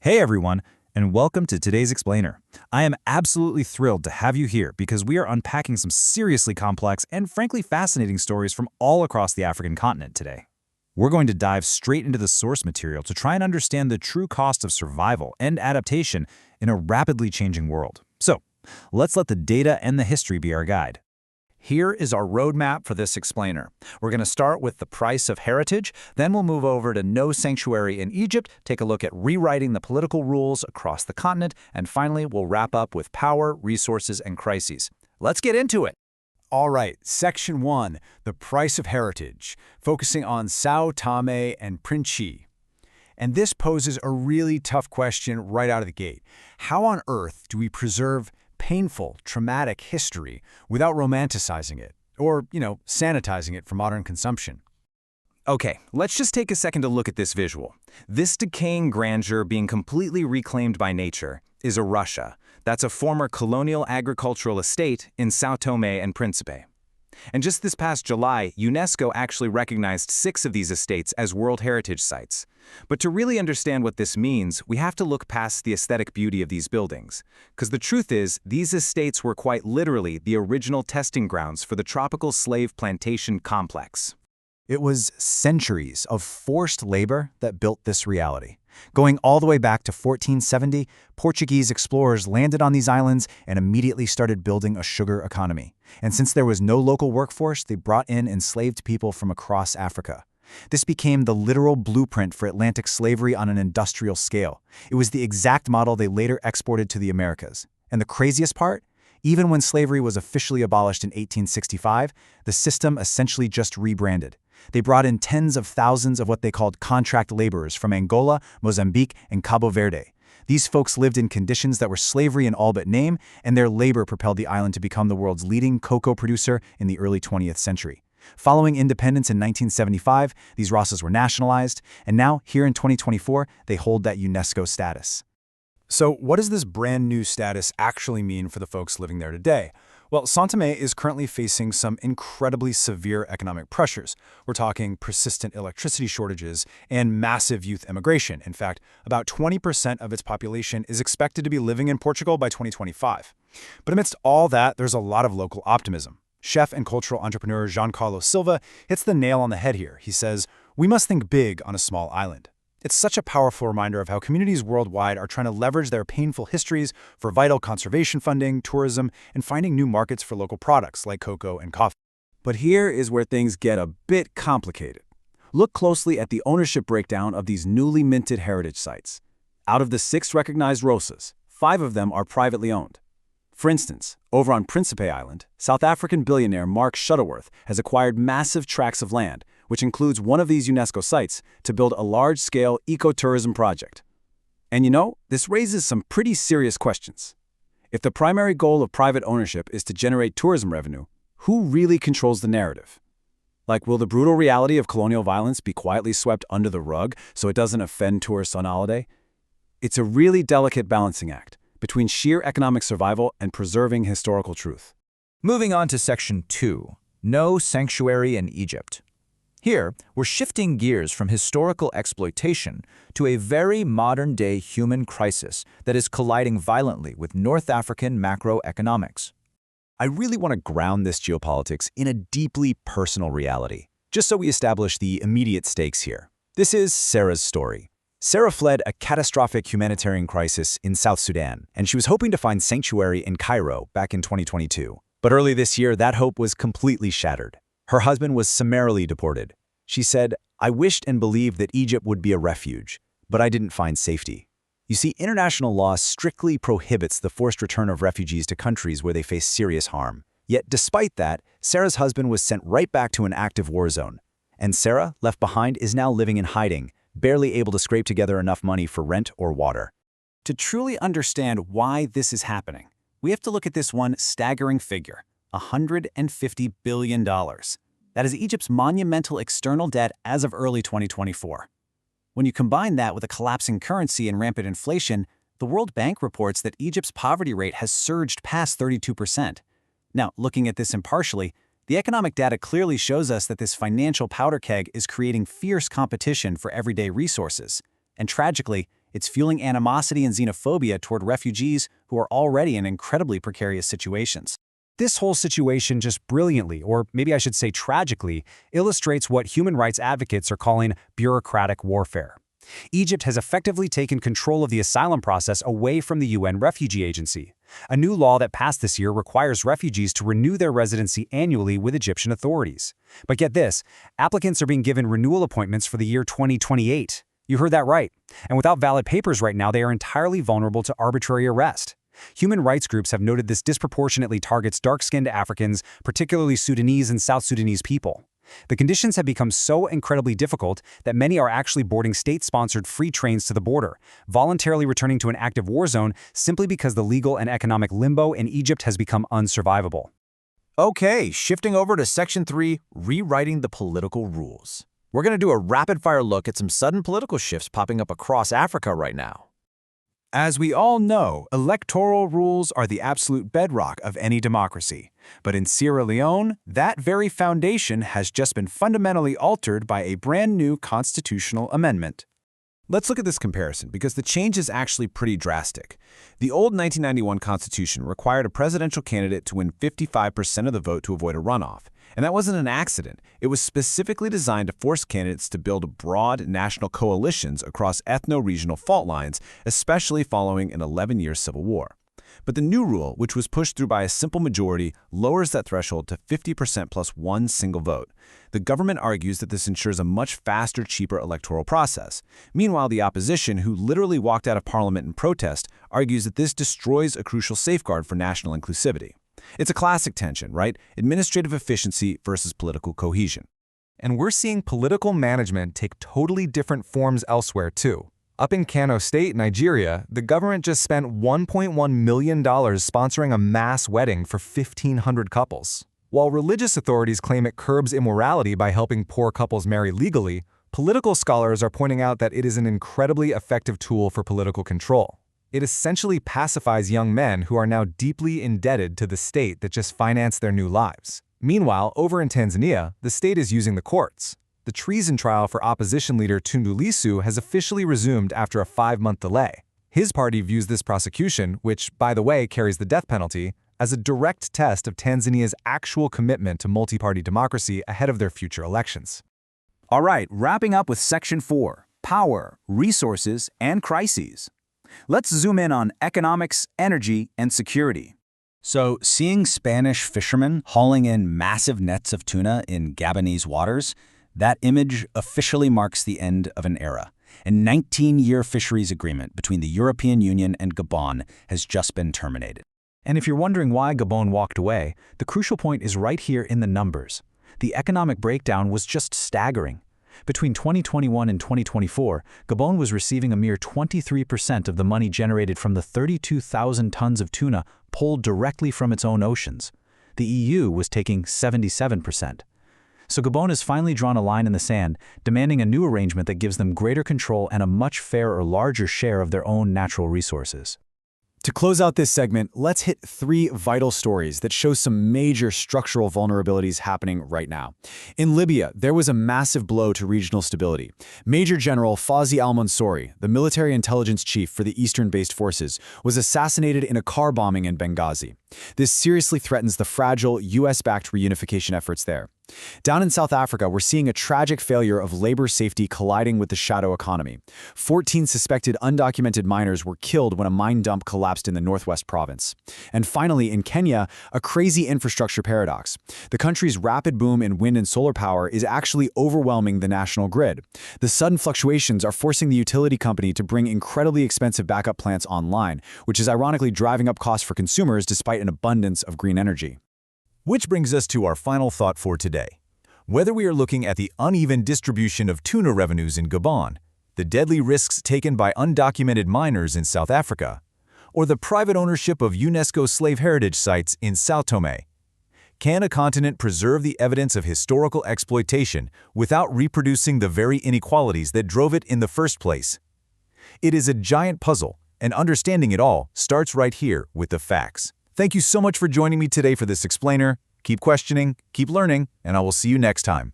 Hey everyone, and welcome to today's Explainer. I am absolutely thrilled to have you here because we are unpacking some seriously complex and frankly fascinating stories from all across the African continent today. We're going to dive straight into the source material to try and understand the true cost of survival and adaptation in a rapidly changing world. So, let's let the data and the history be our guide. Here is our roadmap for this explainer. We're going to start with the price of heritage, then we'll move over to no sanctuary in Egypt, take a look at rewriting the political rules across the continent, and finally we'll wrap up with power, resources, and crises. Let's get into it. All right, Section 1, the price of heritage, focusing on Sao Tome and Principe. And this poses a really tough question right out of the gate. How on earth do we preserve painful, traumatic history without romanticizing it or, sanitizing it for modern consumption? Okay, let's just take a second to look at this visual. This decaying grandeur being completely reclaimed by nature is a Russia. That's a former colonial agricultural estate in Sao Tome and Principe. And just this past July, UNESCO actually recognized 6 of these estates as World Heritage Sites. But to really understand what this means, we have to look past the aesthetic beauty of these buildings. Because the truth is, these estates were quite literally the original testing grounds for the tropical slave plantation complex. It was centuries of forced labor that built this reality. Going all the way back to 1470, Portuguese explorers landed on these islands and immediately started building a sugar economy. And since there was no local workforce, they brought in enslaved people from across Africa. This became the literal blueprint for Atlantic slavery on an industrial scale. It was the exact model they later exported to the Americas. And the craziest part? Even when slavery was officially abolished in 1865, the system essentially just rebranded. They brought in tens of thousands of what they called contract laborers from Angola, Mozambique, and Cabo Verde. These folks lived in conditions that were slavery in all but name, and their labor propelled the island to become the world's leading cocoa producer in the early 20th century. Following independence in 1975, these Rosas were nationalized, and now, here in 2024, they hold that UNESCO status. So what does this brand new status actually mean for the folks living there today? Well, Sao Tome is currently facing some incredibly severe economic pressures. We're talking persistent electricity shortages and massive youth immigration. In fact, about 20% of its population is expected to be living in Portugal by 2025. But amidst all that, there's a lot of local optimism. Chef and cultural entrepreneur Giancarlo Silva hits the nail on the head here. He says, "We must think big on a small island." It's such a powerful reminder of how communities worldwide are trying to leverage their painful histories for vital conservation funding, tourism, and finding new markets for local products like cocoa and coffee. But here is where things get a bit complicated. Look closely at the ownership breakdown of these newly minted heritage sites. Out of the 6 recognized Rosas, 5 of them are privately owned. For instance, over on Principe Island, South African billionaire Mark Shuttleworth has acquired massive tracts of land, which includes one of these UNESCO sites, to build a large-scale ecotourism project. And this raises some pretty serious questions. If the primary goal of private ownership is to generate tourism revenue, who really controls the narrative? Will the brutal reality of colonial violence be quietly swept under the rug so it doesn't offend tourists on holiday? It's a really delicate balancing act between sheer economic survival and preserving historical truth. Moving on to Section 2, No Sanctuary in Egypt. Here, we're shifting gears from historical exploitation to a very modern-day human crisis that is colliding violently with North African macroeconomics. I really want to ground this geopolitics in a deeply personal reality, just so we establish the immediate stakes here. This is Sarah's story. Sarah fled a catastrophic humanitarian crisis in South Sudan, and she was hoping to find sanctuary in Cairo back in 2022. But early this year, that hope was completely shattered. Her husband was summarily deported. She said, "I wished and believed that Egypt would be a refuge, but I didn't find safety." You see, international law strictly prohibits the forced return of refugees to countries where they face serious harm. Yet despite that, Sarah's husband was sent right back to an active war zone. And Sarah, left behind, is now living in hiding, barely able to scrape together enough money for rent or water. To truly understand why this is happening, we have to look at this one staggering figure, $150 billion. That is Egypt's monumental external debt as of early 2024. When you combine that with a collapsing currency and rampant inflation, the World Bank reports that Egypt's poverty rate has surged past 32%. Now, looking at this impartially, the economic data clearly shows us that this financial powder keg is creating fierce competition for everyday resources. And tragically, It's fueling animosity and xenophobia toward refugees who are already in incredibly precarious situations. This whole situation just brilliantly, or maybe I should say tragically, illustrates what human rights advocates are calling bureaucratic warfare. Egypt has effectively taken control of the asylum process away from the UN Refugee Agency. A new law that passed this year requires refugees to renew their residency annually with Egyptian authorities. But get this, applicants are being given renewal appointments for the year 2028. You heard that right. And without valid papers right now, they are entirely vulnerable to arbitrary arrest. Human rights groups have noted this disproportionately targets dark-skinned Africans, particularly Sudanese and South Sudanese people. The conditions have become so incredibly difficult that many are actually boarding state-sponsored free trains to the border, voluntarily returning to an active war zone simply because the legal and economic limbo in Egypt has become unsurvivable. Okay, shifting over to Section 3, Rewriting the Political Rules. We're going to do a rapid-fire look at some sudden political shifts popping up across Africa right now. As we all know, electoral rules are the absolute bedrock of any democracy. But in Sierra Leone, that very foundation has just been fundamentally altered by a brand new constitutional amendment. Let's look at this comparison because the change is actually pretty drastic. The old 1991 Constitution required a presidential candidate to win 55% of the vote to avoid a runoff. And that wasn't an accident. It was specifically designed to force candidates to build broad national coalitions across ethno-regional fault lines, especially following an 11-year civil war. But the new rule, which was pushed through by a simple majority, lowers that threshold to 50% plus one single vote. The government argues that this ensures a much faster, cheaper electoral process. Meanwhile, the opposition, who literally walked out of parliament in protest, argues that this destroys a crucial safeguard for national inclusivity. It's a classic tension, right? Administrative efficiency versus political cohesion. And we're seeing political management take totally different forms elsewhere, too. Up in Kano State, Nigeria, the government just spent $1.1 million sponsoring a mass wedding for 1,500 couples. While religious authorities claim it curbs immorality by helping poor couples marry legally, political scholars are pointing out that it is an incredibly effective tool for political control. It essentially pacifies young men who are now deeply indebted to the state that just financed their new lives. Meanwhile, over in Tanzania, the state is using the courts. The treason trial for opposition leader Tundu Lissu has officially resumed after a 5-month delay. His party views this prosecution, which, by the way, carries the death penalty, as a direct test of Tanzania's actual commitment to multi-party democracy ahead of their future elections. All right, wrapping up with Section 4, Power, Resources, and Crises. Let's zoom in on economics, energy, and security. So, seeing Spanish fishermen hauling in massive nets of tuna in Gabonese waters, that image officially marks the end of an era. A 19-year fisheries agreement between the European Union and Gabon has just been terminated. And if you're wondering why Gabon walked away, the crucial point is right here in the numbers. The economic breakdown was just staggering. Between 2021 and 2024, Gabon was receiving a mere 23% of the money generated from the 32,000 tons of tuna pulled directly from its own oceans. The EU was taking 77%. So Gabon has finally drawn a line in the sand, demanding a new arrangement that gives them greater control and a much fairer, larger share of their own natural resources. To close out this segment, let's hit 3 vital stories that show some major structural vulnerabilities happening right now. In Libya, there was a massive blow to regional stability. Major General Fawzi al-Mansouri, the military intelligence chief for the eastern-based forces, was assassinated in a car bombing in Benghazi. This seriously threatens the fragile US-backed reunification efforts there. Down in South Africa, we're seeing a tragic failure of labor safety colliding with the shadow economy. 14 suspected undocumented miners were killed when a mine dump collapsed in the northwest province. And finally, in Kenya, a crazy infrastructure paradox. The country's rapid boom in wind and solar power is actually overwhelming the national grid. The sudden fluctuations are forcing the utility company to bring incredibly expensive backup plants online, which is ironically driving up costs for consumers despite an abundance of green energy. Which brings us to our final thought for today. Whether we are looking at the uneven distribution of tuna revenues in Gabon, the deadly risks taken by undocumented miners in South Africa, or the private ownership of UNESCO slave heritage sites in Sao Tome, can a continent preserve the evidence of historical exploitation without reproducing the very inequalities that drove it in the first place? It is a giant puzzle, and understanding it all starts right here with the facts. Thank you so much for joining me today for this explainer. Keep questioning, keep learning, and I will see you next time.